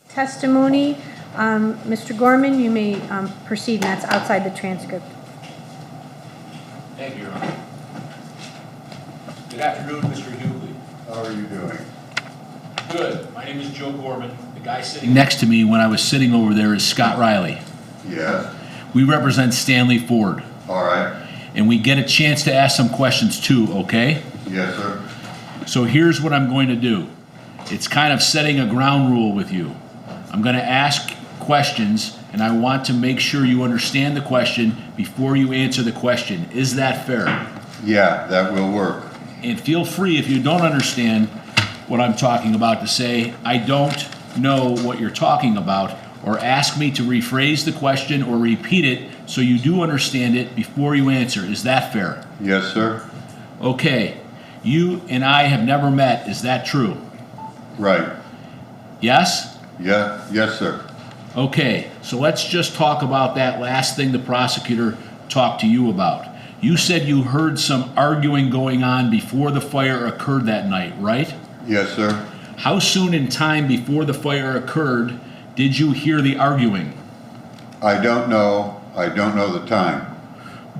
testimony. Mr. Gorman, you may proceed, and that's outside the transcript. Thank you, Your Honor. Good afternoon, Mr. Hugley. How are you doing? Good. My name is Joe Gorman. The guy sitting next to me when I was sitting over there is Scott Riley. Yes. We represent Stanley Ford, All right. and we get a chance to ask some questions too, okay? Yes, sir. So here's what I'm going to do. It's kind of setting a ground rule with you. I'm going to ask questions, and I want to make sure you understand the question before you answer the question. Is that fair? Yeah, that will work. And feel free, if you don't understand what I'm talking about, to say, I don't know what you're talking about, or ask me to rephrase the question or repeat it so you do understand it before you answer. Is that fair? Yes, sir. Okay. You and I have never met. Is that true? Right. Yes? Yeah. Yes, sir. Okay. So let's just talk about that last thing the prosecutor talked to you about. You said you heard some arguing going on before the fire occurred that night, right? Yes, sir. How soon in time before the fire occurred did you hear the arguing? I don't know. I don't know the time.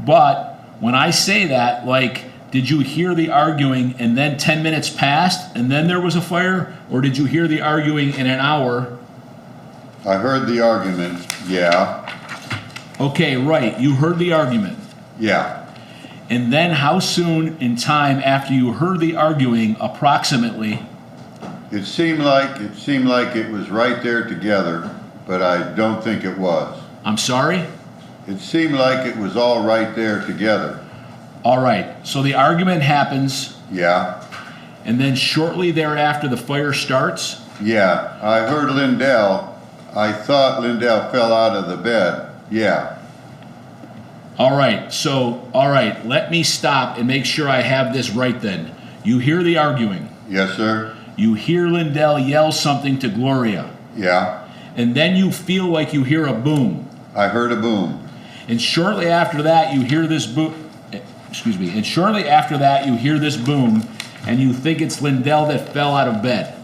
But when I say that, like, did you hear the arguing and then 10 minutes passed and then there was a fire? Or did you hear the arguing in an hour? I heard the argument. Yeah. Okay, right. You heard the argument. Yeah. And then how soon in time after you heard the arguing, approximately? It seemed like it was right there together, but I don't think it was. I'm sorry? It seemed like it was all right there together. All right. So the argument happens, Yeah. and then shortly thereafter the fire starts? Yeah. I heard Lindell. I thought Lindell fell out of the bed. Yeah. All right. So, all right. Let me stop and make sure I have this right then. You hear the arguing. Yes, sir. You hear Lindell yell something to Gloria. Yeah. And then you feel like you hear a boom. I heard a boom. And shortly after that, you hear this boom. And shortly after that, you hear this boom, and you think it's Lindell that fell out of bed.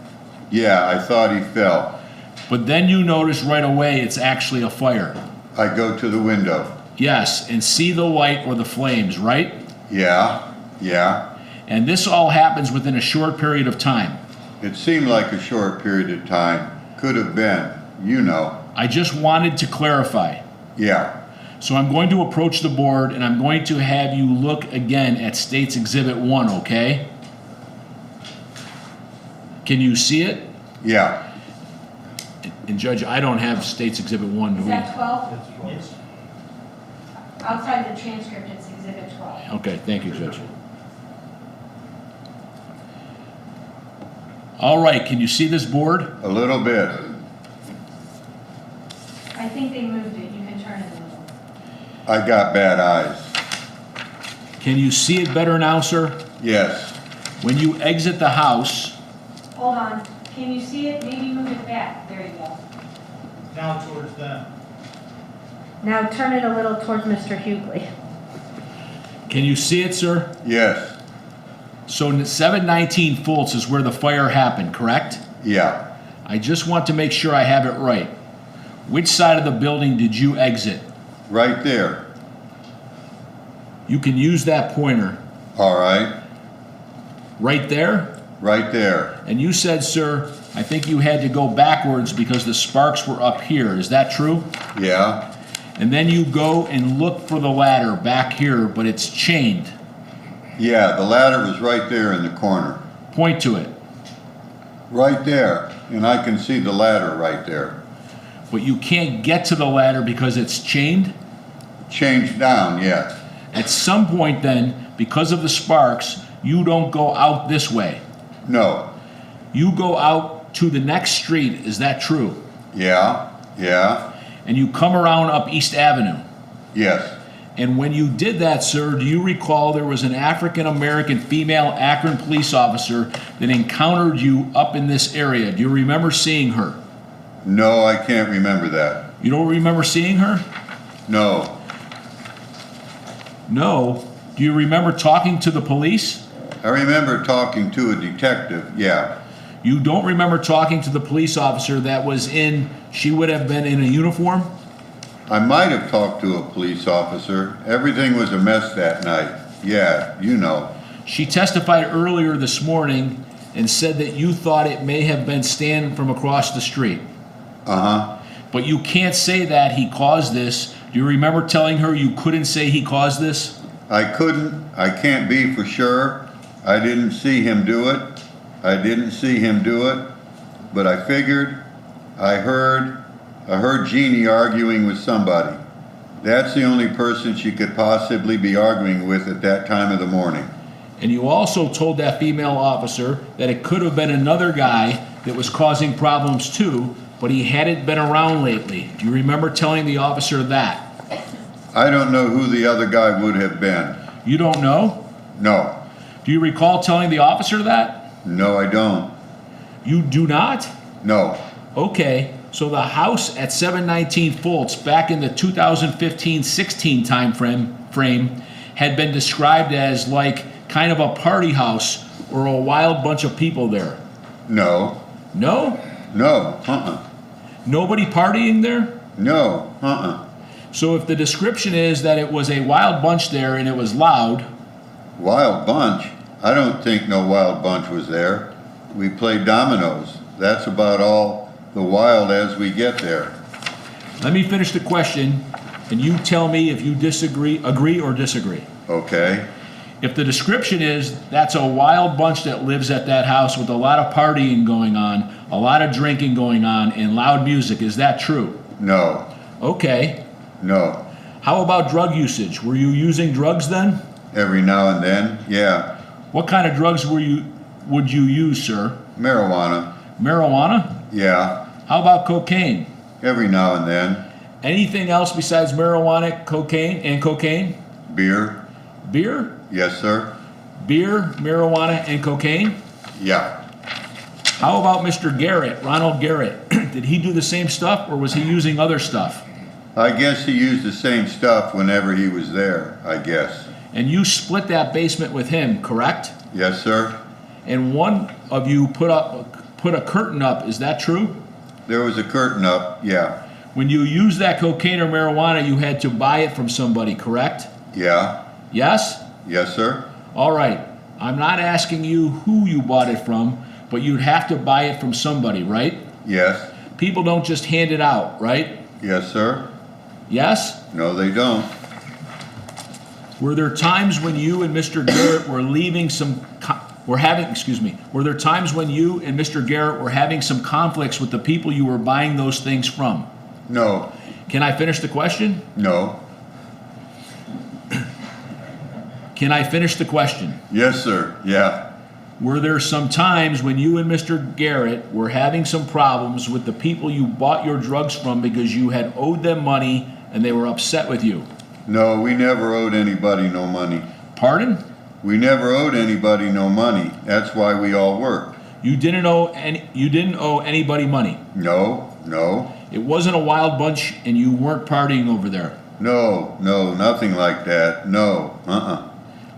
Yeah, I thought he fell. But then you notice right away it's actually a fire. I go to the window. Yes, and see the light or the flames, right? Yeah. Yeah. And this all happens within a short period of time. It seemed like a short period of time. Could have been. You know. I just wanted to clarify. Yeah. So I'm going to approach the board, and I'm going to have you look again at State's Exhibit 1, okay? Can you see it? Yeah. And Judge, I don't have State's Exhibit 1, do Is we? that 12? Yes. Outside the transcript, it's Exhibit 12. Okay, thank you, Judge. All right, can you see this board? A little bit. I think they moved it. You can turn it a little. I got bad eyes. Can you see it better now, sir? Yes. When you exit the house, Hold on. Can you see it? Maybe move it back. There you go. Now towards them. Now turn it a little towards Mr. Hugley. can you see it, sir? Yes. So 719 Fultz is where the fire happened, correct? Yeah. I just want to make sure I have it right. Which side of the building did you exit? Right there. You can use that pointer. All right. Right there? Right there. And you said, sir, I think you had to go backwards because the sparks were up here. Is that true? Yeah. And then you go and look for the ladder back here, but it's chained. Yeah, the ladder was right there in the corner. Point to it. Right there. And I can see the ladder right there. But you can't get to the ladder because it's chained? Changed down, yeah. At some point then, because of the sparks, you don't go out this way. No. You go out to the next street. Is that true? Yeah. Yeah. And you come around up East Avenue. Yes. And when you did that, sir, do you recall there was an African-American female Akron police officer that encountered you up in this area? Do you remember seeing her? No, I can't remember that. You don't remember seeing her? No. No. Do you remember talking to the police? I remember talking to a detective, yeah. You don't remember talking to the police officer that was in, she would have been in a uniform? I might have talked to a police officer. Everything was a mess that night. Yeah, you know. She testified earlier this morning and said that you thought it may have been Stan from across the street. Uh-huh. But you can't say that he caused this. Do you remember telling her you couldn't say he caused this? I couldn't. I can't be for sure. I didn't see him do it. But I figured, I heard Jeannie arguing with somebody. That's the only person she could possibly be arguing with at that time of the morning. And you also told that female officer that it could have been another guy that was causing problems too, but he hadn't been around lately. Do you remember telling the officer that? I don't know who the other guy would have been. You don't know? No. Do you recall telling the officer that? No, I don't. You do not? No. Okay, so the house at 719 Fultz back in the 2015-16 time frame had been described as like kind of a party house or a wild bunch of people there. No. No? No. Nobody partying there? No. So if the description is that it was a wild bunch there and it was loud. Wild bunch? I don't think no wild bunch was there. We played dominoes. That's about all the wild as we get there. Let me finish the question and you tell me if you agree or disagree. Okay. If the description is that's a wild bunch that lives at that house with a lot of partying going on, a lot of drinking going on, and loud music, is that true? No. Okay. No. How about drug usage? Were you using drugs then? Every now and then, yeah. What kind of drugs would you use, sir? Marijuana, Marijuana? yeah. How about cocaine? Every now and then. Anything else besides marijuana, cocaine? Beer, Beer? yes, sir. Beer, marijuana, and cocaine? Yeah. How about Mr. Garrett, Ronald Garrett? Did he do the same stuff or was he using other stuff? I guess he used the same stuff whenever he was there, I guess. And you split that basement with him, correct? Yes, sir. And one of you put a curtain up, is that true? There was a curtain up, yeah. When you used that cocaine or marijuana, you had to buy it from somebody, correct? Yeah. Yes? Yes, sir. All right. I'm not asking you who you bought it from, but you'd have to buy it from somebody, right? Yes. People don't just hand it out, right? Yes, sir. Yes? No, they don't. Were there times when you and Mr. Garrett were were there times when you and Mr. Garrett were having some conflicts with the people you were buying those things from? No. Can I finish the question? No. Can I finish the question? Yes, sir. Yeah. Were there some times when you and Mr. Garrett were having some problems with the people you bought your drugs from because you had owed them money and they were upset with you? No, we never owed anybody no money. Pardon? We never owed anybody no money. That's why we all worked. You didn't owe anybody money. No. It wasn't a wild bunch and you weren't partying over there. No, nothing like that. No.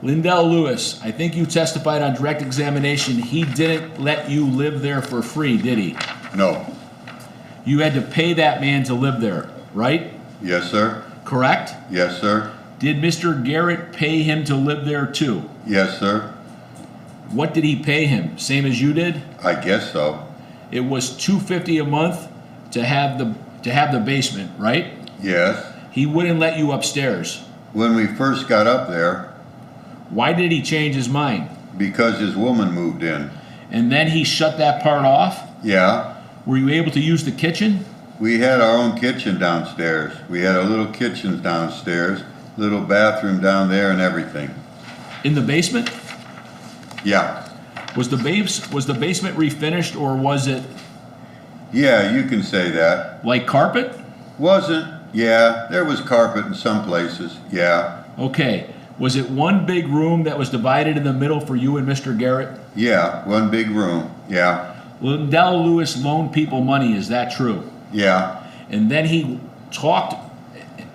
Lindell Lewis, I think you testified on direct examination he didn't let you live there for free, did he? No. You had to pay that man to live there, right? Yes, sir. Correct? Yes, sir. Did Mr. Garrett pay him to live there too? Yes, sir. What did he pay him? Same as you did? I guess so. It was $250 a month to have the basement, right? Yes. He wouldn't let you upstairs. When we first got up there, Why did he change his mind? because his woman moved in. And then he shut that part off? Yeah. Were you able to use the kitchen? We had our own kitchen downstairs. We had a little kitchen downstairs, little bathroom down there and everything. In the basement? Yeah. Was the basement refinished or was it Yeah, you can say that. like carpet? Wasn't. Yeah, there was carpet in some places. Yeah. Okay. Was it one big room that was divided in the middle for you and Mr. Garrett? Yeah, one big room. Yeah. Lindell Lewis loaned people money, is that true? Yeah. And then he talked,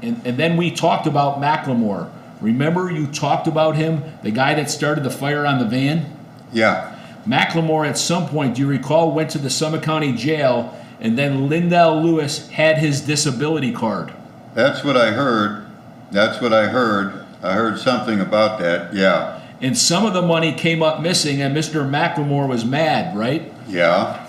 and then we talked about Macklemore. Remember you talked about him, the guy that started the fire on the van? Yeah. Macklemore at some point, do you recall, went to the Summit County Jail, and then Lindell Lewis had his disability card? That's what I heard. That's what I heard. I heard something about that, yeah. And some of the money came up missing, and Mr. Macklemore was mad, right? Yeah,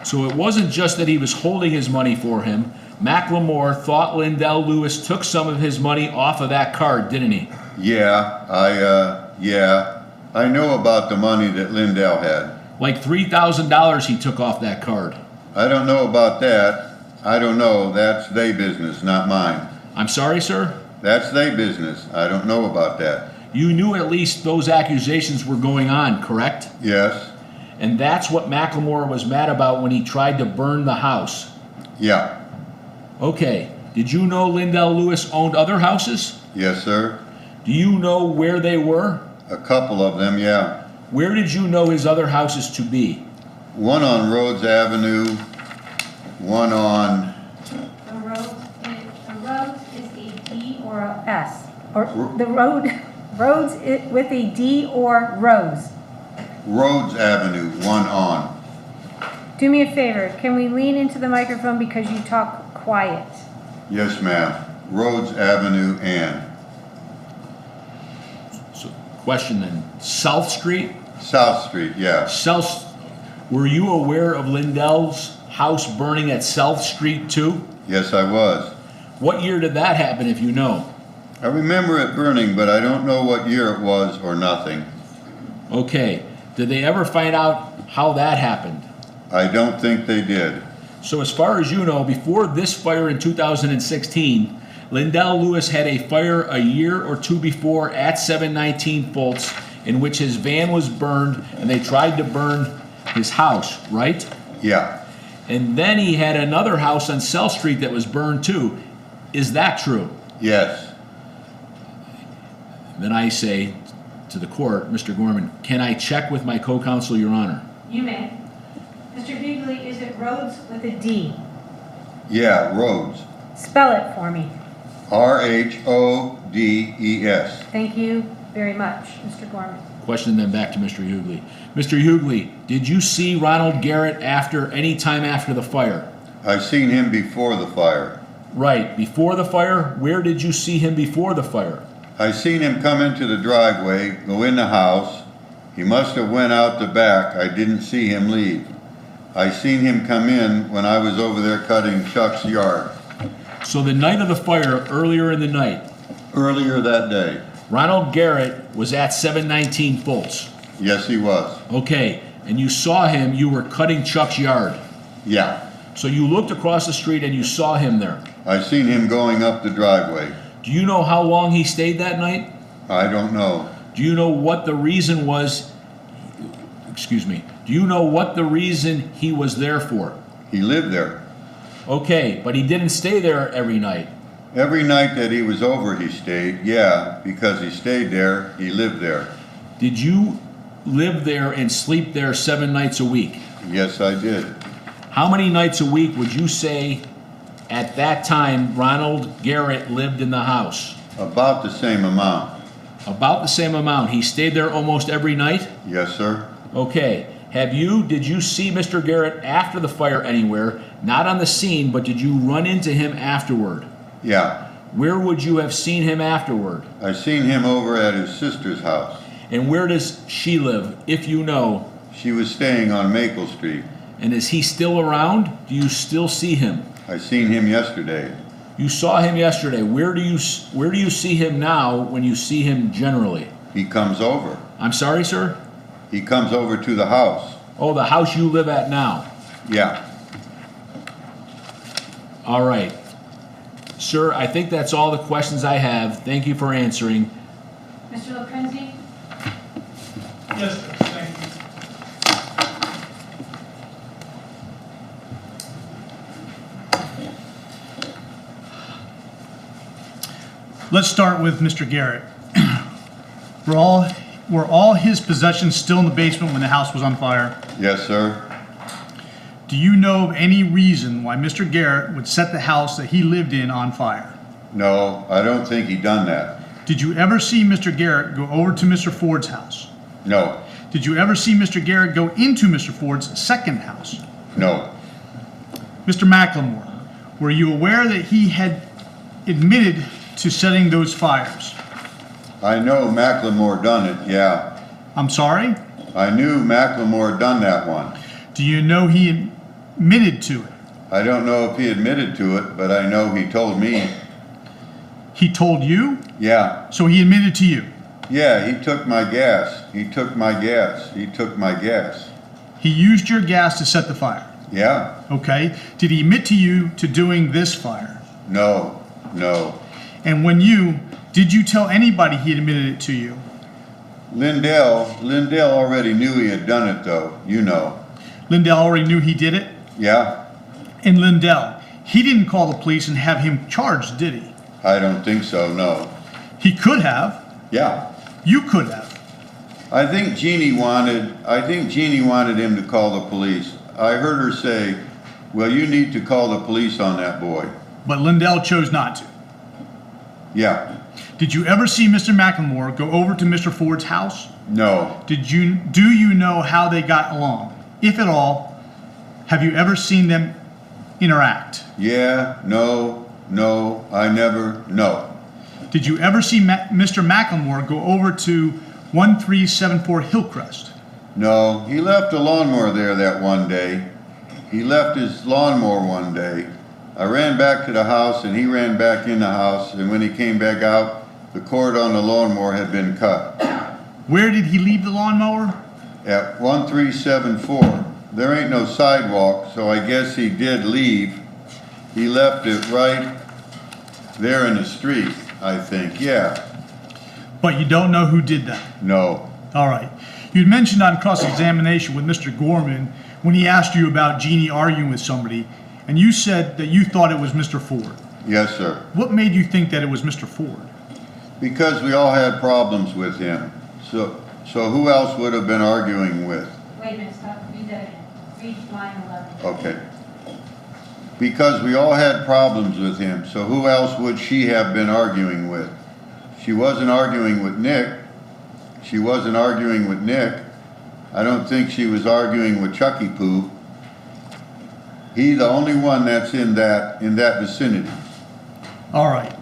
So it wasn't just that he was holding his money for him. Macklemore thought Lindell Lewis took some of his money off of that card, didn't he? yeah. I know about the money that Lindell had. Like $3,000 he took off that card. I don't know about that. I don't know. That's their business, not mine. I'm sorry, sir? That's their business. I don't know about that. You knew at least those accusations were going on, correct? Yes, And that's what Macklemore was mad about when he tried to burn the house. yeah, Okay, did you know Lindell Lewis owned other houses? yes, sir. Do you know where they were? A couple of them, yeah. Where did you know his other houses to be? One on Rhodes Avenue, one on, The roads is a D or a S, or the roads with a D or Rose. Rhodes Avenue, one on. Do me a favor, can we lean into the microphone because you talk quiet? Yes, ma'am. Rhodes Avenue and So, question then, South Street? South Street, yeah. Were you aware of Lindell's house burning at South Street too? Yes, I was. What year did that happen, if you know? I remember it burning, but I don't know what year it was or nothing. Okay, did they ever find out how that happened? I don't think they did. So as far as you know, before this fire in 2016, Lindell Lewis had a fire a year or two before at 719 Fultz in which his van was burned and they tried to burn his house, right? Yeah, And then he had another house on South Street that was burned too. Is that true? yes, Then I say to the court, Mr. Gorman, can I check with my co-counsel, Your Honor? You may. Mr. Hugley, is it Rhodes with a D? yeah, Rhodes. Spell it for me. Rhodes. Thank you very much, Mr. Gorman. Question then back to Mr. Hugley. Mr. Hugley, did you see Ronald Garrett any time after the fire? I seen him before the fire. Right, before the fire? Where did you see him before the fire? I seen him come into the driveway, go in the house. He must have went out the back. I didn't see him leave. I seen him come in when I was over there cutting Chuck's yard So the night of the fire, earlier in the night, earlier that day. Ronald Garrett was at 719 Fultz. Yes, he was. Okay, and you saw him, you were cutting Chuck's yard. Yeah, So you looked across the street and you saw him there. I seen him going up the driveway. Do you know how long he stayed that night? I don't know. Do you know what the reason was? Do you know what the reason he was there for? He lived there. Okay, but he didn't stay there every night. Every night that he was over, he stayed. Yeah, because he stayed there, he lived there. Did you live there and sleep there 7 nights a week? Yes, I did. How many nights a week would you say at that time Ronald Garrett lived in the house? About the same amount. About the same amount. He stayed there almost every night? Yes, sir. Okay. Did you see Mr. Garrett after the fire anywhere? Not on the scene, but did you run into him afterward? Yeah. Where would you have seen him afterward? I seen him over at his sister's house. And where does she live, if you know? She was staying on Maple Street. And is he still around? Do you still see him? I seen him yesterday. You saw him yesterday. Where do you see him now when you see him generally? He comes over. I'm sorry, sir? He comes over to the house. Oh, the house you live at now. Yeah. All right. Sir, I think that's all the questions I have. Thank you for answering. Mr. LaPrenzie? Yes, sir, thank you. Let's start with Mr. Garrett. Were all his possessions still in the basement when the house was on fire? Yes, sir. Do you know of any reason why Mr. Garrett would set the house that he lived in on fire? No, I don't think he done that. Did you ever see Mr. Garrett go over to Mr. Ford's house? No. Did you ever see Mr. Garrett go into Mr. Ford's second house? No. Mr. McLemore, were you aware that he had admitted to setting those fires? I know Macklemore done it, yeah. I'm sorry? I knew Macklemore done that one. Do you know he admitted to it? I don't know if he admitted to it, but I know he told me. He told you? Yeah. So he admitted to you? Yeah, he took my gas. He took my gas. He took my gas. He used your gas to set the fire? Yeah. Okay. Did he admit to you to doing this fire? No. No. And did you tell anybody he admitted it to you? Lindell already knew he had done it though, you know. Lindell already knew he did it? Yeah? And Lindell, he didn't call the police and have him charged, did he? I don't think so, no. He could have. Yeah. You could have. I think Jeannie wanted him to call the police. I heard her say, well, you need to call the police on that boy. But Lindell chose not to. Yeah. Did you ever see Mr. McLemore go over to Mr. Ford's house? No. Do you know how they got along? If at all, have you ever seen them interact? Yeah, no, I never, no. Did you ever see Mr. McLemore go over to 1374 Hillcrest? No, he left a lawnmower there that one day. He left his lawnmower one day. I ran back to the house and he ran back in the house, and when he came back out, the cord on the lawnmower had been cut. Where did he leave the lawnmower? At 1374. There ain't no sidewalk, so I guess he did leave. He left it right there in the street, I think, yeah. But you don't know who did that? No. All right. You'd mentioned on cross-examination with Mr. Gorman when he asked you about Jeannie arguing with somebody, and you said that you thought it was Mr. Ford. Yes, sir. What made you think that it was Mr. Ford? Because we all had problems with him. So who else would have been arguing with? Wait a minute, stop, read that again. Read line 11. Okay. Because we all had problems with him, so who else would she have been arguing with? She wasn't arguing with Nick. She wasn't arguing with Nick. I don't think she was arguing with Chucky Poo. He's the only one that's in that vicinity. All right.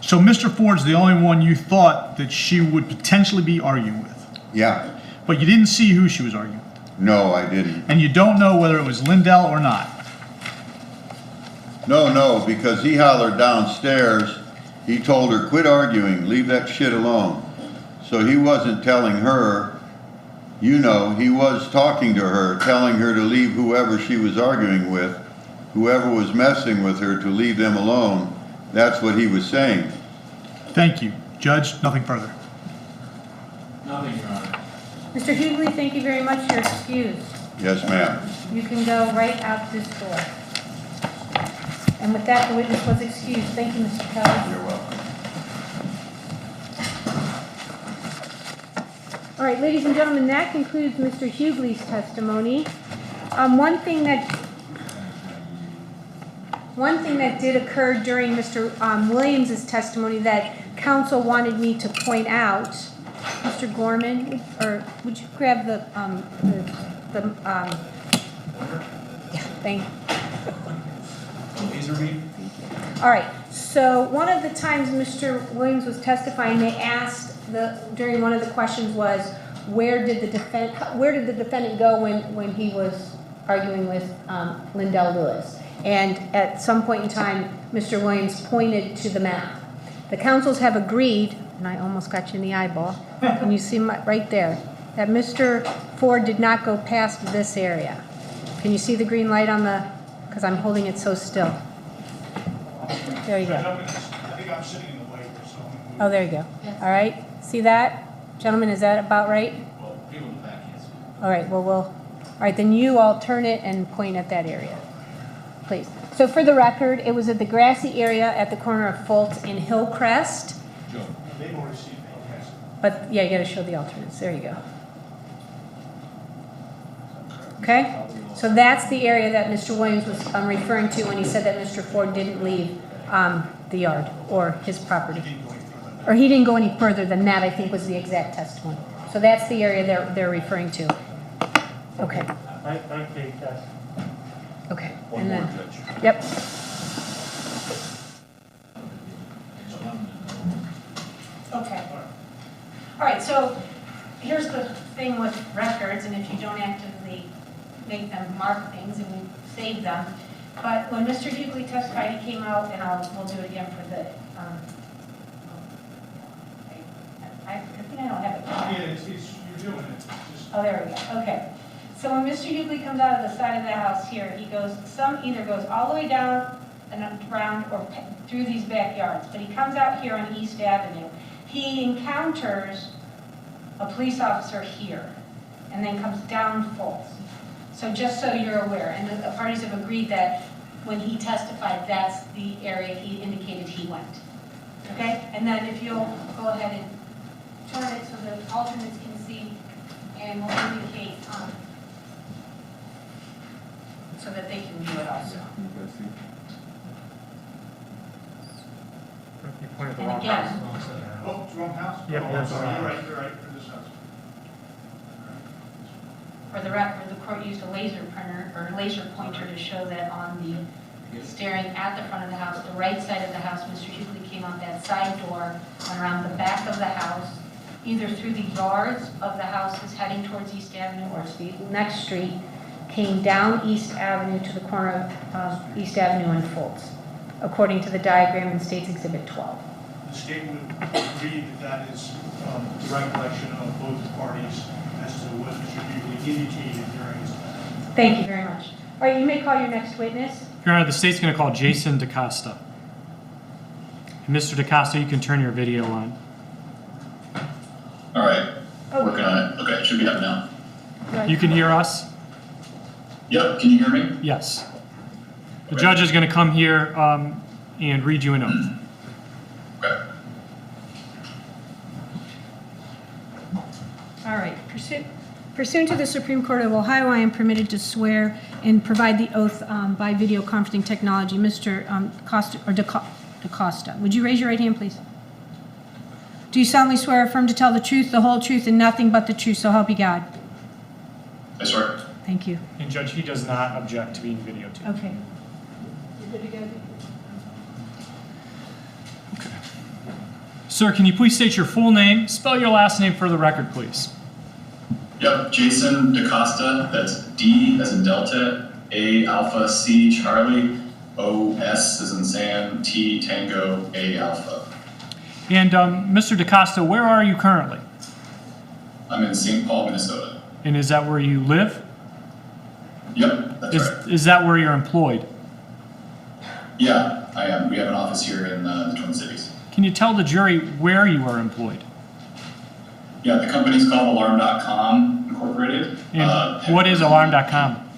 So Mr. Ford's the only one you thought that she would potentially be arguing with. Yeah. But you didn't see who she was arguing with. No, I didn't. And you don't know whether it was Lindell or not. No, because he hollered downstairs. He told her, quit arguing, leave that shit alone. So he wasn't telling her, you know, he was talking to her, telling her to leave whoever she was arguing with, whoever was messing with her, to leave them alone. That's what he was saying. Thank you. Judge, nothing further. Nothing, Your Honor. Mr. Hugley, thank you very much. You're excused. Yes, ma'am. You can go right out this door. And with that, the witness was excused. Thank you, Mr. Kelly. You're welcome. All right, ladies and gentlemen, that concludes Mr. Hugley's testimony. One thing that did occur during Mr. Williams's testimony that counsel wanted me to point out, Mr. Gorman, or would you grab the yeah, thank you. All right, so one of the times Mr. Williams was testifying, they asked during one of the questions was, where did the defendant go when he was arguing with Lindell Lewis? And at some point in time, Mr. Williams pointed to the map. The counsels have agreed, and I almost got you in the eyeball, can you see right there, that Mr. Ford did not go past this area. Can you see the green light on the, because I'm holding it so still. There you go. I think I'm sitting in the way or something. Oh, there you go. All right, see that? Gentlemen, is that about right? Well, people in the back can't see. All right, all right, then you alternate and point at that area, please. So for the record, it was at the grassy area at the corner of Fultz and Hillcrest. Joe. They've already seen it. But yeah, you gotta show the alternates, there you go. Okay, so that's the area that Mr. Williams was referring to when he said that Mr. Ford didn't leave the yard or his property. Or he didn't go any further than that, I think was the exact testimony. So that's the area they're referring to. Okay, I take that. okay. One And more, then- Judge. Yep. Okay. All right, so here's the thing with records, and if you don't actively make them mark things and we save them, but when Mr. Hugley testified, he came out, and we'll do it again for the, I think I don't have it. you're doing it. Oh, there we go, okay. So when Mr. Hugley comes out of the side of the house here, he goes, either goes all the way down and around or through these backyards, but he comes out here on East Avenue. He encounters a police officer here and then comes down Fultz. So just so you're aware, and the parties have agreed that when he testified, that's the area he indicated he went. Okay? And then if you'll go ahead and turn it so the alternates can see, and we'll indicate so that they can view it also. You pointed the And wrong again- house. Oh, it's wrong house? Yep, Oh, that's sorry, right. you're right, for this house. For the record, the court used a laser pointer to show that on the staring at the front of the house, the right side of the house, Mr. Hugley came out that side door, went around the back of the house, either through the yards of the houses heading towards East Avenue or The next street came down East Avenue to the corner of East Avenue and Fultz, according to the diagram in State's Exhibit 12. The state would agree that that is the recollection of both parties as to what Mr. Hugley indicated during his testimony. Thank you very much. All right, you may call your next witness. Your Honor, the state's going to call Jason DaCosta. Mr. DaCosta, you can turn your video on. All right, Oh. working on it. Okay, should be up now. You can hear us? Yep, can you hear me? Yes. The Okay. judge is going to come here and read you an oath. Okay. All right. Pursuant to the Supreme Court of Ohio, I am permitted to swear and provide the oath by video conferencing technology. Mr. DaCosta, would you raise your right hand, please? Do you solemnly swear or affirm to tell the truth, the whole truth, and nothing but the truth, so help you God? I swear. Thank you. And Judge, he does not object to being videotaped. Okay. Sir, can you please state your full name, spell your last name for the record, please? Yep, Jason DaCosta, that's D as in Delta, A Alpha C Charlie, O S as in Sam, T Tango, A Alpha. And Mr. DaCosta, where are you currently? I'm in St. Paul, Minnesota. And is that where you live? Yep, that's right. Is that where you're employed? Yeah, I am. We have an office here in the Twin Cities. Can you tell the jury where you are employed? Yeah, the company's called Alarm.com Incorporated. And what is Alarm.com?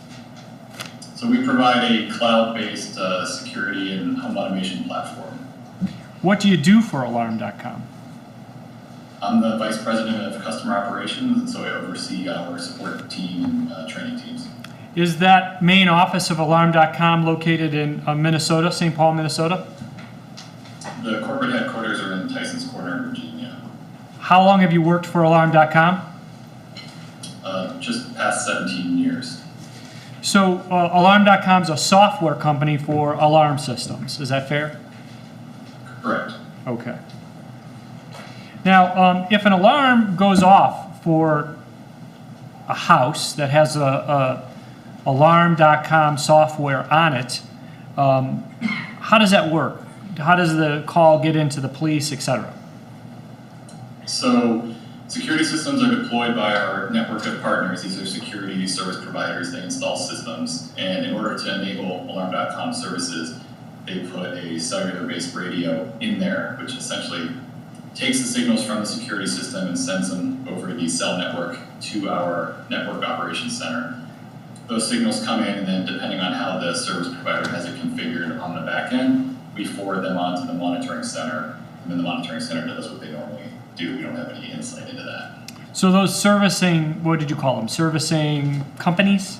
So we provide a cloud-based security and home automation platform. What do you do for Alarm.com? I'm the Vice President of Customer Operations, and so I oversee our support team and training teams. Is that main office of Alarm.com located in Minnesota, St. Paul, Minnesota? The corporate headquarters are in Tyson's Corner, Virginia. How long have you worked for Alarm.com? Just past 17 years. So Alarm.com is a software company for alarm systems. Is that fair? Correct. Okay. Now, if an alarm goes off for a house that has a Alarm.com software on it, how does that work? How does the call get into the police, et cetera? So security systems are deployed by our network of partners. These are security service providers. They install systems. And in order to enable Alarm.com services, they put a cellular-based radio in there, which essentially takes the signals from the security system and sends them over the cell network to our network operations center. Those signals come in, and then depending on how the service provider has it configured on the back end, we forward them on to the monitoring center, and then the monitoring center does what they normally do. We don't have any insight into that. So those servicing, what did you call them? Servicing companies?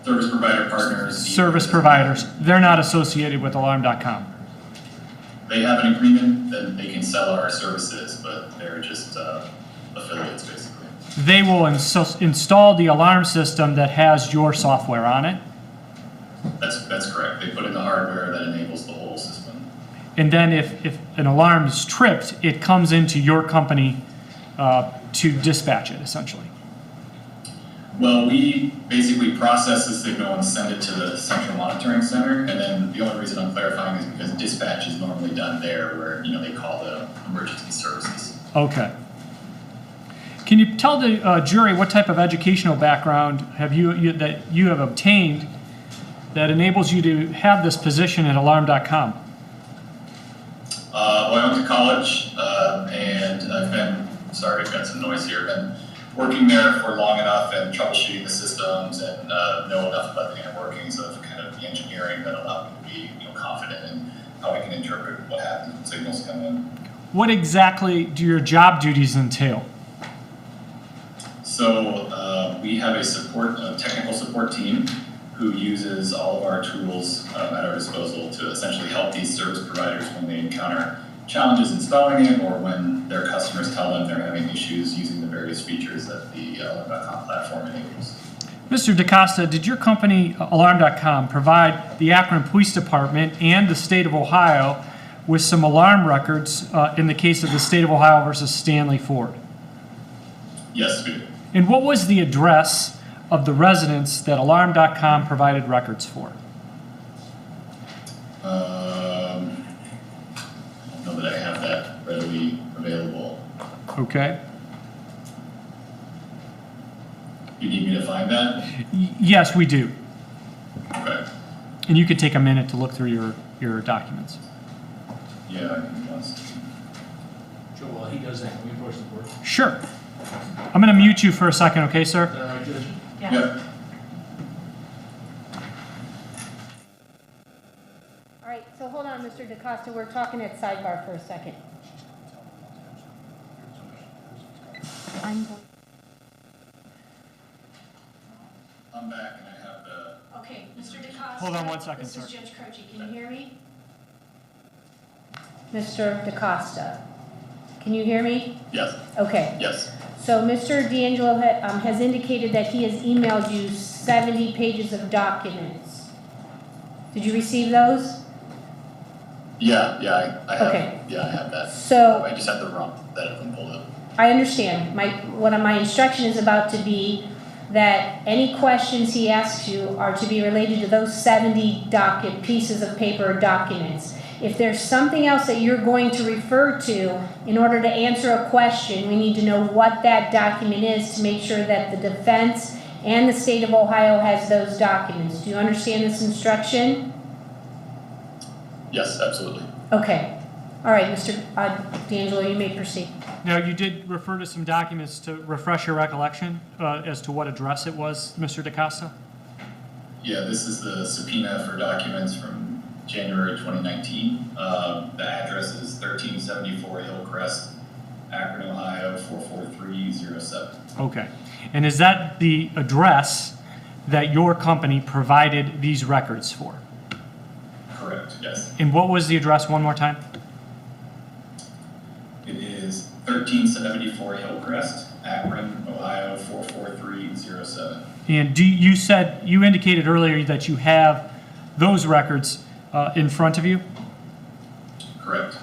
Service provider partners. Service providers. They're not associated with Alarm.com. They have an agreement that they can sell our services, but they're just affiliates, basically. they will install the alarm system that has your software on it. That's correct. They put in the hardware that enables the whole system. And then if an alarm is tripped, it comes into your company to dispatch it, essentially. Well, we basically process the signal and send it to the central monitoring center, and then the only reason I'm clarifying is because dispatch is normally done there, where they call the emergency services. Okay. Can you tell the jury what type of educational background have you have obtained that enables you to have this position at Alarm.com? Well, I went to college, and I've got some noise here. Been working there for long enough and troubleshooting the systems and know enough about the inner workings of kind of the engineering that allowed me to be confident in how I can interpret what happens when signals come in. What exactly do your job duties entail? So we have a technical support team who uses all of our tools at our disposal to essentially help these service providers when they encounter challenges installing it or when their customers tell them they're having issues using the various features that the Alarm.com platform enables. Mr. DaCosta, did your company, Alarm.com, provide the Akron Police Department and the state of Ohio with some alarm records in the case of the state of Ohio versus Stanley Ford? Yes, we do. And what was the address of the residence that Alarm.com provided records for? I don't know that I have that readily available. Okay. You need me to find that? Yes, we do. Okay. And you could take a minute to look through your documents. Yeah, I can be honest. Joe, while he does that, can we approach the board? Sure. I'm going to mute you for a second, okay, sir? Is that all right, Judge? Yeah. Yep. All right, so hold on, Mr. DaCosta, we're talking at sidebar for a second. I'm going. I'm back and I have the. Okay, Mr. DaCosta. Hold on one second, This sir. is Judge Croce. Can you hear me? Mr. DaCosta, can you hear me? Yes. Okay. Yes. So Mr. D'Angelo has indicated that he has emailed you 70 pages of documents. Did you receive those? Yeah, I have. Okay. Yeah, I have that. So- I just have the wrong that of them pulled up. I understand. My instruction is about to be that any questions he asks you are to be related to those 70 pieces of paper or documents. If there's something else that you're going to refer to in order to answer a question, we need to know what that document is to make sure that the defense and the state of Ohio has those documents. Do you understand this instruction? Yes, absolutely. Okay. All right, Mr. D'Angelo, you may proceed. Now, you did refer to some documents to refresh your recollection as to what address it was, Mr. DaCosta? Yeah, this is the subpoena for documents from January 2019. The address is 1374 Hillcrest, Akron, Ohio 44307. Okay. And is that the address that your company provided these records for? Correct, yes. And what was the address one more time? It is 1374 Hillcrest, Akron, Ohio 44307. And you indicated earlier that you have those records in front of you? Correct.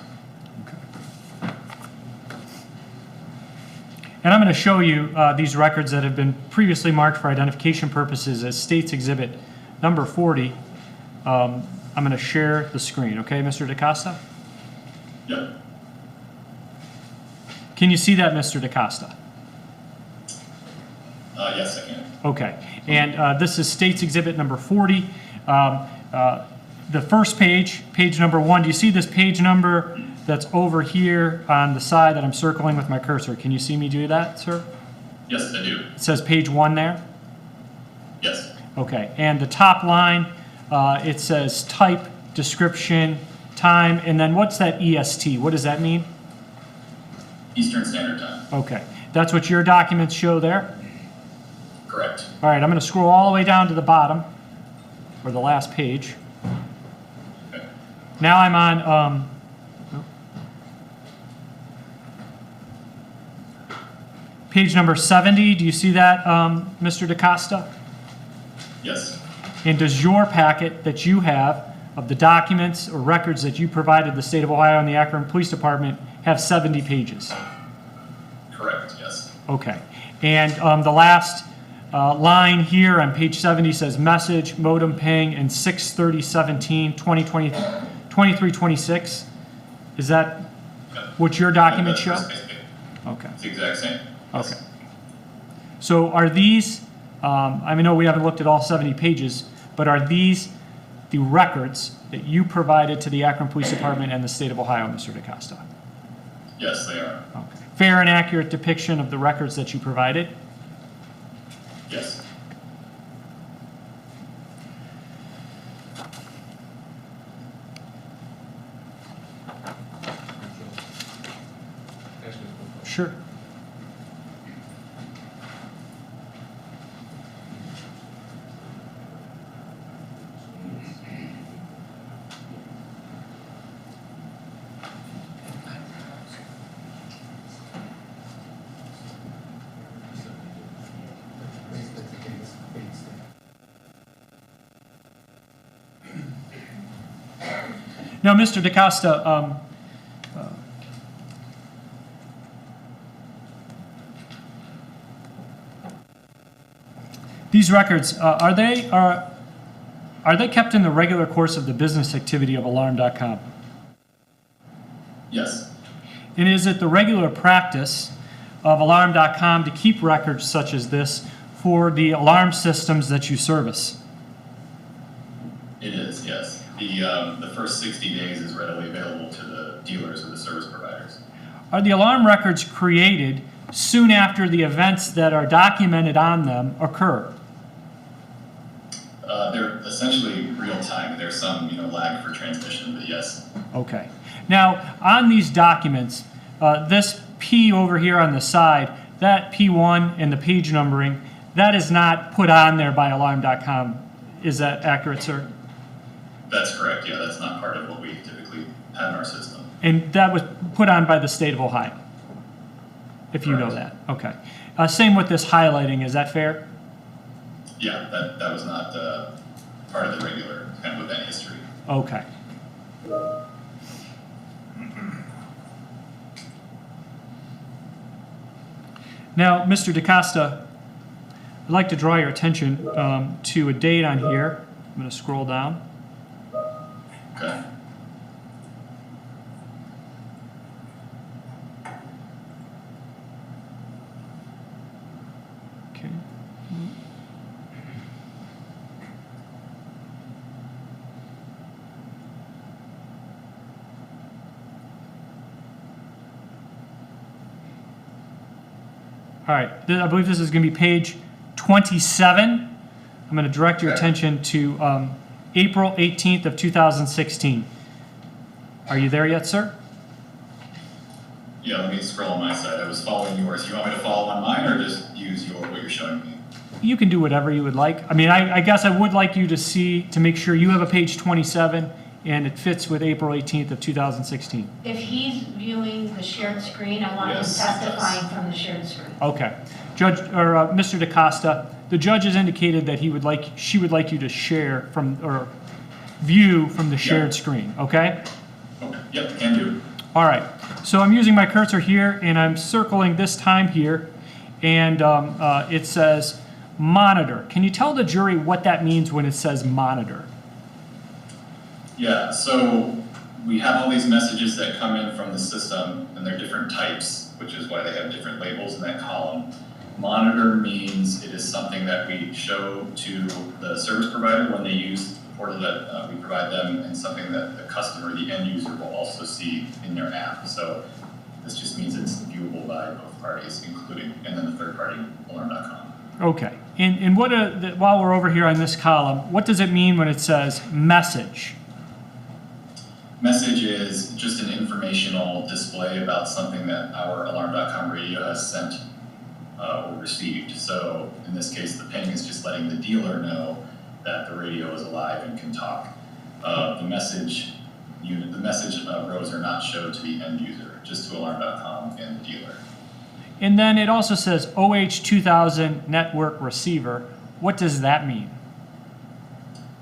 And I'm going to show you these records that have been previously marked for identification purposes as States Exhibit number 40. I'm going to share the screen, okay, Mr. DaCosta? Yep. Can you see that, Mr. DaCosta? Yes, I can. Okay. And this is States Exhibit number 40. The first page, page number 1, do you see this page number that's over here on the side that I'm circling with my cursor? Can you see me do that, sir? Yes, I do. It says page 1 there? Yes. Okay. And the top line, it says type, description, time, and then what's that EST? What does that mean? Eastern Standard Time. Okay. That's what your documents show there? Correct. All right. I'm going to scroll all the way down to the bottom, or the last page. Okay. Now I'm on page number 70, do you see that, Mr. DaCosta? Yes, And does your packet that you have of the documents or records that you provided the state of Ohio and the Akron Police Department have 70 pages? correct, yes. Okay. And the last line here on page 70 says message, modem ping, and 6/30/17, 2020, 2326. Is that what your documents show? Okay. It's the exact same. Yes. Okay. So are these, I know we haven't looked at all 70 pages, but are these the records that you provided to the Akron Police Department and the state of Ohio, Mr. DaCosta? Yes, they are. Okay. Fair and accurate depiction of the records that you provided? Yes. Sure. Now, Mr. DaCosta, these records, are they kept in the regular course of the business activity of Alarm.com? Yes. And is it the regular practice of Alarm.com to keep records such as this for the alarm systems that you service? It is, yes. The first 60 days is readily available to the dealers or the service providers. Are the alarm records created soon after the events that are documented on them occur? They're essentially real time. There's some, lag for transmission, but yes. Okay. Now, on these documents, this P over here on the side, that P1 and the page numbering, that is not put on there by Alarm.com. Is that accurate, sir? That's correct. Yeah, that's not part of what we typically have in our system. And that was put on by the state of Ohio, if you know that. Okay. Same with this highlighting. Is that fair? Yeah, that was not part of the regular kind of event history. Okay. Now, Mr. DaCosta, I'd like to draw your attention to a date on here. I'm going to scroll down. Okay. Okay. All right, I believe this is going to be page 27. I'm going to direct your attention to April 18th of 2016. Are you there yet, sir? Yeah, let me scroll on my side. I was following yours. You want me to follow on mine or just use what you're showing me? You can do whatever you would like. I mean, I guess I would like you to make sure you have a page 27 and it fits with April 18th of 2016. If he's viewing the shared screen, I want him Yes, testifying from the shared screen. Okay. Judge, or Mr. DaCosta, the judge has indicated that she would like you to share from, or view from the shared screen, okay? Okay. Yep, can do. All right. So I'm using my cursor here and I'm circling this time here and it says monitor. Can you tell the jury what that means when it says monitor? Yeah, so we have all these messages that come in from the system, and they're different types, which is why they have different labels in that column. Monitor means it is something that we show to the service provider when they use the portal that we provide them, and something that the customer, the end user, will also see in their app. So this just means it's viewable by both parties, including, and then the third party, Alarm.com. Okay. And what while we're over here on this column, what does it mean when it says message? Message is just an informational display about something that our Alarm.com radio has sent or received. So in this case, the ping is just letting the dealer know that the radio is alive and can talk. The message rows are not showed to the end user, just to Alarm.com and the dealer. And then it also says OH2000 network receiver. What does that mean?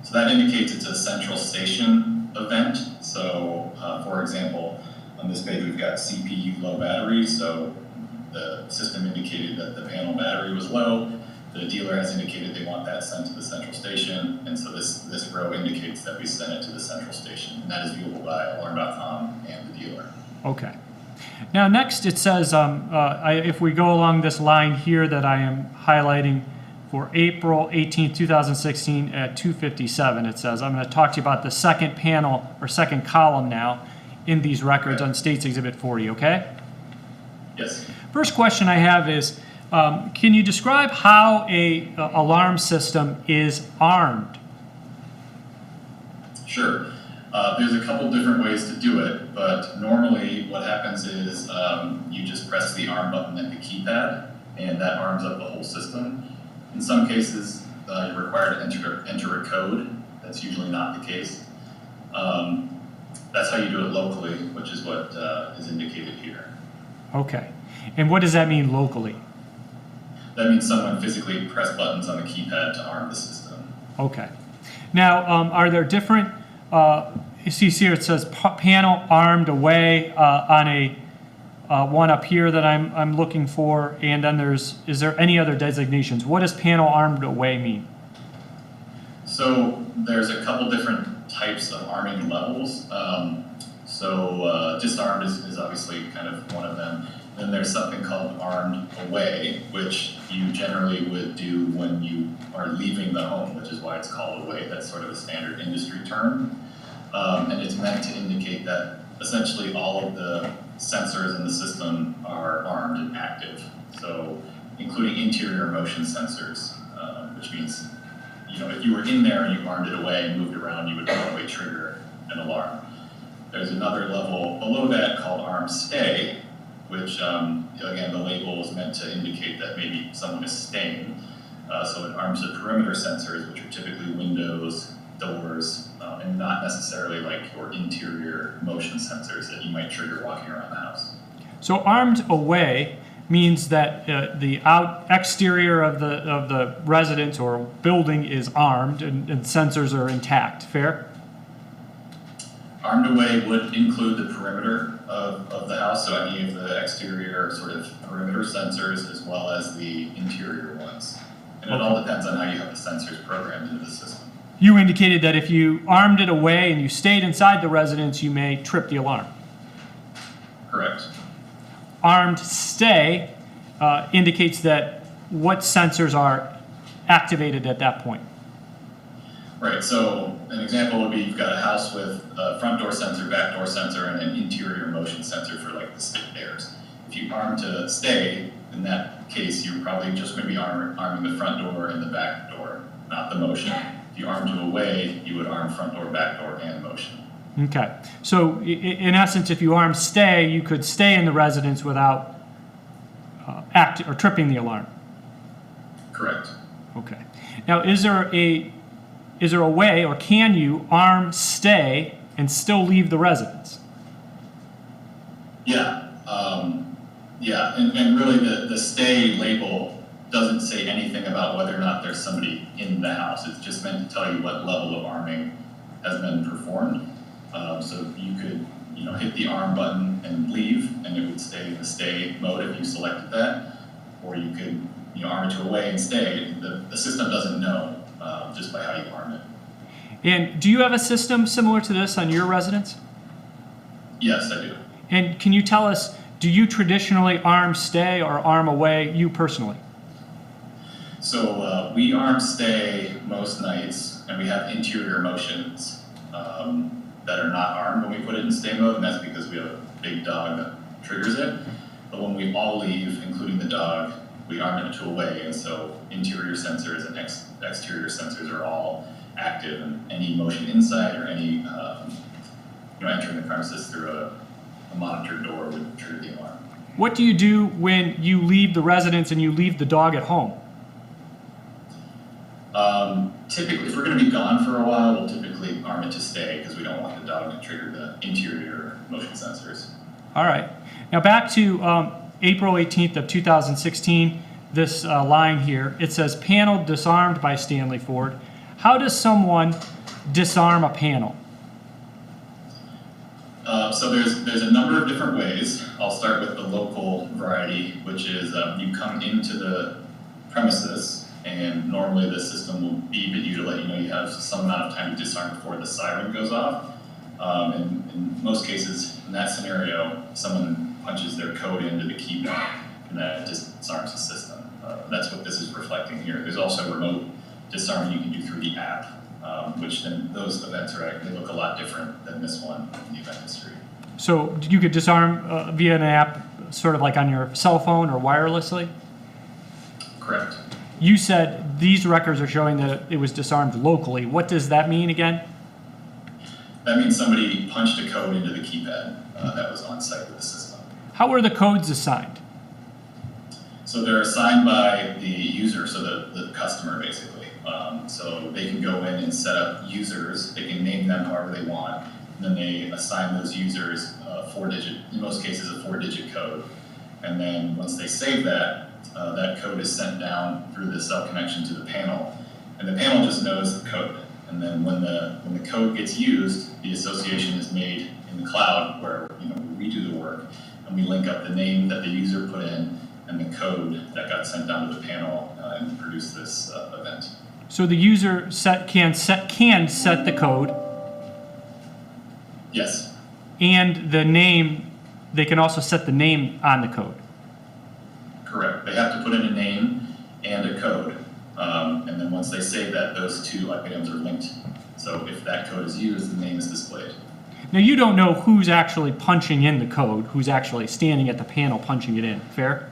So that indicates it's a central station event. So, for example, on this page we've got CPU low battery. So the system indicated that the panel battery was low. The dealer has indicated they want that sent to the central station. And so this row indicates that we sent it to the central station. And that is viewable by alarm.com and the dealer. Okay. Now next it says, if we go along this line here that I am highlighting for April 18, 2016 at 2:57, it says, I'm going to talk to you about the second panel or second column now in these records on States Exhibit 40, okay? Yes. First question I have is, can you describe how a alarm system is armed? Sure. There's a couple different ways to do it, but normally what happens is you just press the arm button at the keypad, and that arms up the whole system. In some cases, you're required to enter a code. That's usually not the case. That's how you do it locally, which is what is indicated here. Okay. And what does that mean locally? That means someone physically pressed buttons on the keypad to arm the system. Okay. Now, are there different, you see here it says panel armed away on a one up here that I'm looking for, and then is there any other designations? What does panel armed away mean? So there's a couple different types of arming levels. Just armed is obviously kind of one of them. Then there's something called armed away, which you generally would do when you are leaving the home, which is why it's called away. That's sort of a standard industry term. And it's meant to indicate that essentially all of the sensors in the system are armed and active. So including interior motion sensors, which means, if you were in there and you armed it away and moved around, you would probably trigger an alarm. There's another level below that called armed stay, which, again, the label is meant to indicate that maybe someone is staying. So it arms the perimeter sensors, which are typically windows, doors, and not necessarily like your interior motion sensors that you might trigger walking around the house. So armed away means that the exterior of the residence or building is armed and sensors are intact. Fair? Armed away would include the perimeter of the house, so any of the exterior sort of perimeter sensors as well as the interior ones. And it all depends on how you have the sensors programmed into the system. You indicated that if you armed it away and you stayed inside the residence, you may trip the alarm. Correct. Armed stay indicates that what sensors are activated at that point. Right, so an example would be you've got a house with a front door sensor, back door sensor, and an interior motion sensor for like the stairs. If you arm to stay, in that case, you're probably just going to be arming the front door and the back door, not the motion. If you arm to away, you would arm front door, back door, and motion. Okay, so in essence, if you arm stay, you could stay in the residence without tripping the alarm. Correct. Okay. Now, is there a way, or can you arm stay and still leave the residence? And really the stay label doesn't say anything about whether or not there's somebody in the house. It's just meant to tell you what level of arming has been performed. So you could, hit the arm button and leave, and it would stay in the stay mode if you selected that. Or you could, arm it to away and stay. The system doesn't know just by how you arm it. And do you have a system similar to this on your residence? Yes, I do. And can you tell us, do you traditionally arm stay or arm away, you personally? So we arm stay most nights, and we have interior motions that are not armed when we put it in stay mode, and that's because we have a big dog that triggers it. But when we all leave, including the dog, we arm it to away, and so interior sensors and exterior sensors are all active, and any motion inside or any entering the premises through a monitored door would trigger the alarm. What do you do when you leave the residence and you leave the dog at home? Typically, if we're going to be gone for a while, we'll typically arm it to stay because we don't want the dog to trigger the interior motion sensors. All right. Now back to April 18th of 2016, this line here, it says panel disarmed by Stanley Ford. How does someone disarm a panel? So there's a number of different ways. I'll start with the local variety, which is you come into the premises, and normally the system will beep at you to let you know you have some amount of time to disarm before the siren goes off. And in most cases, in that scenario, someone punches their code into the keypad, and that disarms the system. That's what this is reflecting here. There's also remote disarming you can do through the app, which then those events they look a lot different than this one in the event history. So you could disarm via an app, sort of like on your cell phone or wirelessly? Correct. You said these records are showing that it was disarmed locally. What does that mean again? That means somebody punched a code into the keypad that was on site with the system. How were the codes assigned? So they're assigned by the user, so the customer basically. So they can go in and set up users. They can name them however they want. And then they assign those users a 4-digit, in most cases a 4-digit code. And then once they save that, that code is sent down through the cell connection to the panel. And the panel just knows the code. And then when the code gets used, the association is made in the cloud where we do the work, and we link up the name that the user put in and the code that got sent down to the panel and produce this event. So the user can set the code. Yes. And the name, they can also set the name on the code. Correct. They have to put in a name and a code. And then once they save that, those two items are linked. So if that code is used, the name is displayed. Now you don't know who's actually punching in the code, who's actually standing at the panel punching it in, fair?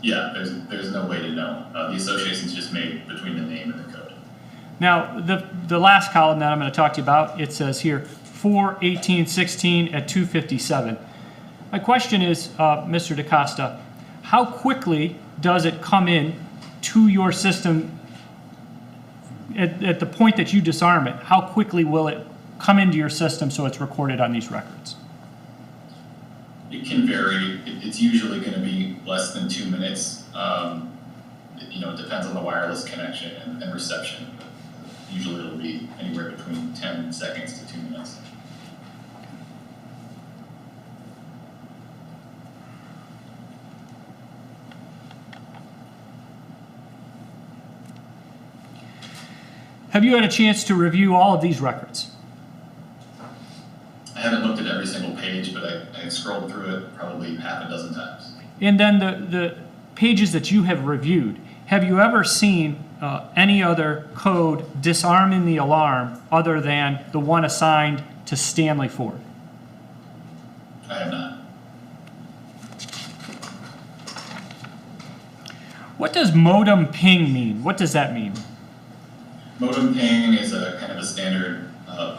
Yeah, there's no way to know. The association's just made between the name and the code. Now, the last column that I'm going to talk to you about, it says here, 4/18/16 at 2:57. My question is, Mr. DaCosta, how quickly does it come in to your system at the point that you disarm it? How quickly will it come into your system so it's recorded on these records? It can vary. It's usually going to be less than 2 minutes. It depends on the wireless connection and reception. Usually it'll be anywhere between 10 seconds to 2 minutes. Have you had a chance to review all of these records? I haven't looked at every single page, but I scrolled through it probably half a dozen times. And then the pages that you have reviewed, have you ever seen any other code disarming the alarm other than the one assigned to Stanley Ford? I have not. What does modem ping mean? What does that mean? Modem ping is a kind of a standard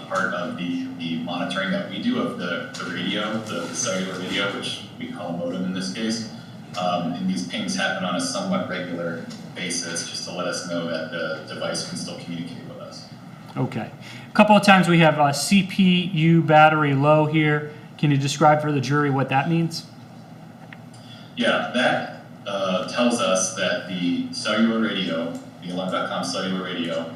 part of the monitoring that we do of the radio, the cellular radio, which we call modem in this case. And these pings happen on a somewhat regular basis just to let us know that the device can still communicate with us. Okay. A couple of times we have CPU battery low here. Can you describe for the jury what that means? Yeah, that tells us that the cellular radio, the Alarm.com cellular radio,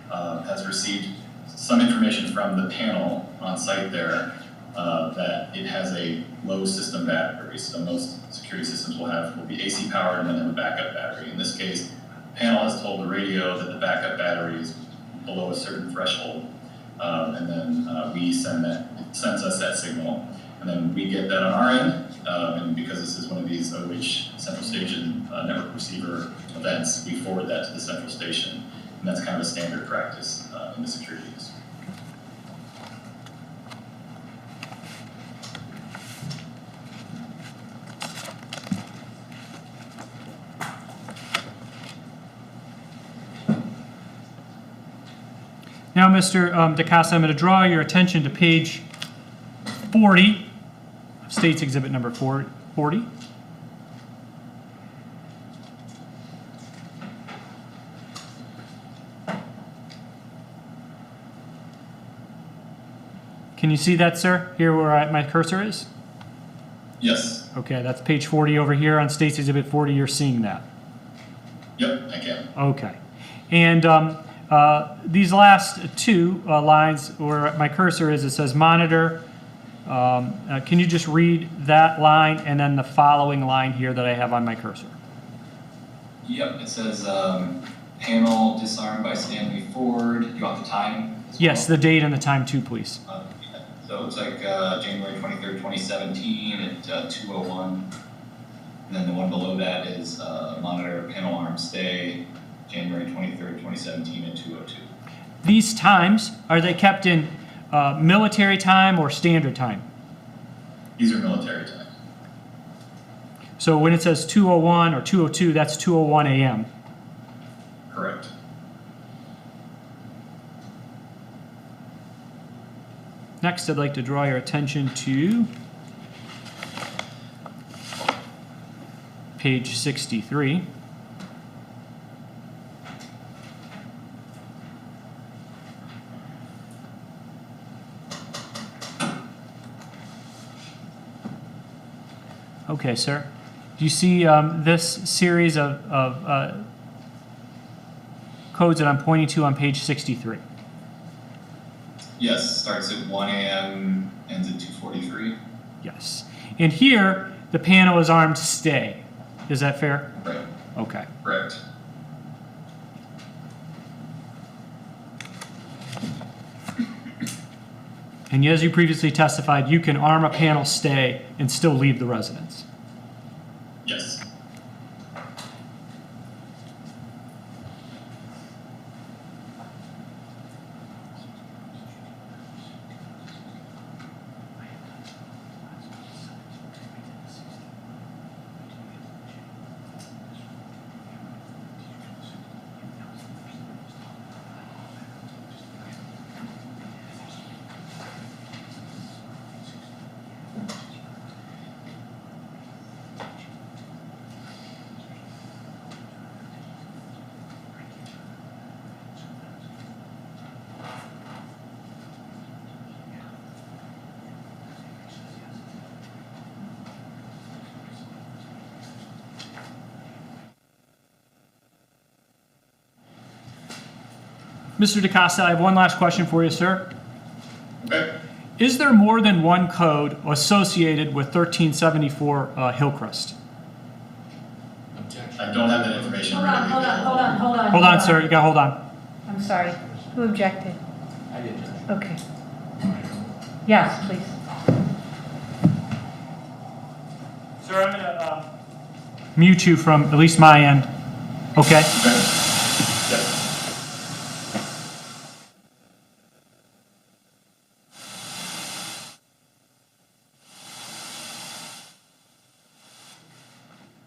has received some information from the panel on site there that it has a low system battery. So most security systems will be AC powered and then have a backup battery. In this case, the panel has told the radio that the backup battery is below a certain threshold, and then it sends us that signal, and then we get that on our end. And because this is one of these OH central station network receiver events, we forward that to the central station, and that's kind of a standard practice in the security industry. Now, Mr. DaCosta, I'm going to draw your attention to page 40, State's Exhibit number 40. Can you see that, sir? Here where my cursor is? Yes. Okay, that's page 40 over here on State's Exhibit 40. You're seeing that. Yep, I can. Okay. And these last two lines where my cursor is, it says monitor. Can you just read that line and then the following line here that I have on my cursor? Yep, it says panel disarmed by Stanley Ford. You want the time as Yes, well? the date and the time too, please. So it looks like January 23rd, 2017 at 2:01. And then the one below that is monitor panel arm stay, January 23rd, 2017 at 2:02. These times, are they kept in military time or standard time? These are military time. So when it says 2:01 or 2:02, that's 2:01 a.m. Correct. Next, I'd like to draw your attention to page 63. Okay, sir. Do you see this series of codes that I'm pointing to on page 63? Yes, starts at 1 a.m., ends at 2:43. Yes. And here, the panel is armed stay. Is that fair? Right. Okay. Correct. And as you previously testified, you can arm a panel stay and still leave the residence. Yes. Mr. DaCosta, I have one last question for you, sir. Okay. Is there more than one code associated with 1374 Hillcrest? I don't have that information Hold readily on, hold on, available. hold on, hold on. Hold on, sir. You got to hold on. I'm sorry. Who objected? I did. Okay. Yes, please. Sir, I'm going to mute you from at least my end. Okay? Okay. Yep.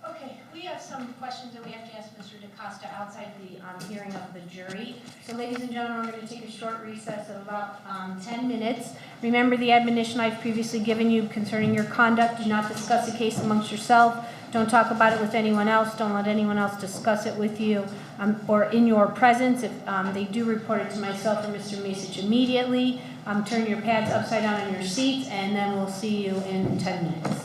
Okay, we have some questions that we have to ask Mr. DaCosta outside the hearing of the jury. So ladies and gentlemen, we're going to take a short recess of about 10 minutes. Remember the admonition I've previously given you concerning your conduct. Do not discuss the case amongst yourself. Don't talk about it with anyone else. Don't let anyone else discuss it with you or in your presence. If they do, report it to myself or Mr. Masich immediately. Turn your pads upside down on your seats, and then we'll see you in 10 minutes.